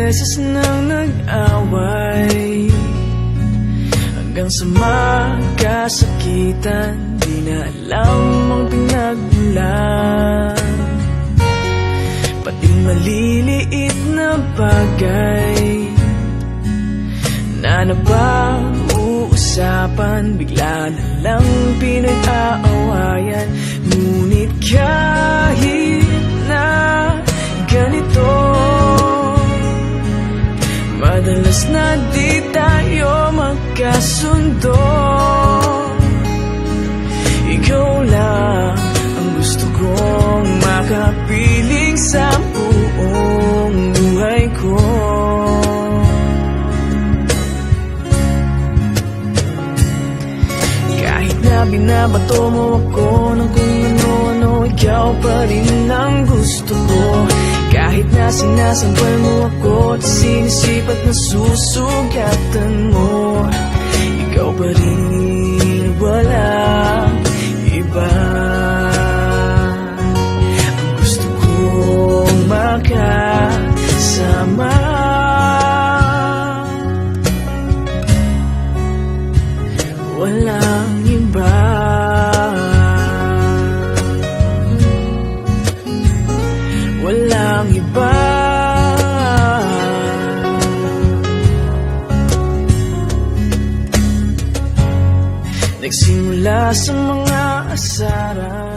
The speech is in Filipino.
beses nang nag-away, hanggang sa magkasakitan. Di na alam ang pinagmulan, pati maliliit na bagay na napag-uusapan, bigla na lang pinag-aawayan. Ngunit kahit na ganito, madalas na di tayo magkasundo. Ikaw lang ang gusto kong makapiling sa buong buhay ko. Kahit na binabato mo ako ng kung ano-ano, ikaw pa rin ang gusto ko. Kahit na sinasampal mo ako at sinisipat na susugatan mo, ikaw pa rin, walang iba. Ang gusto kong makasama, walang iba. Walang iba. Nagsimula sa mga asaran,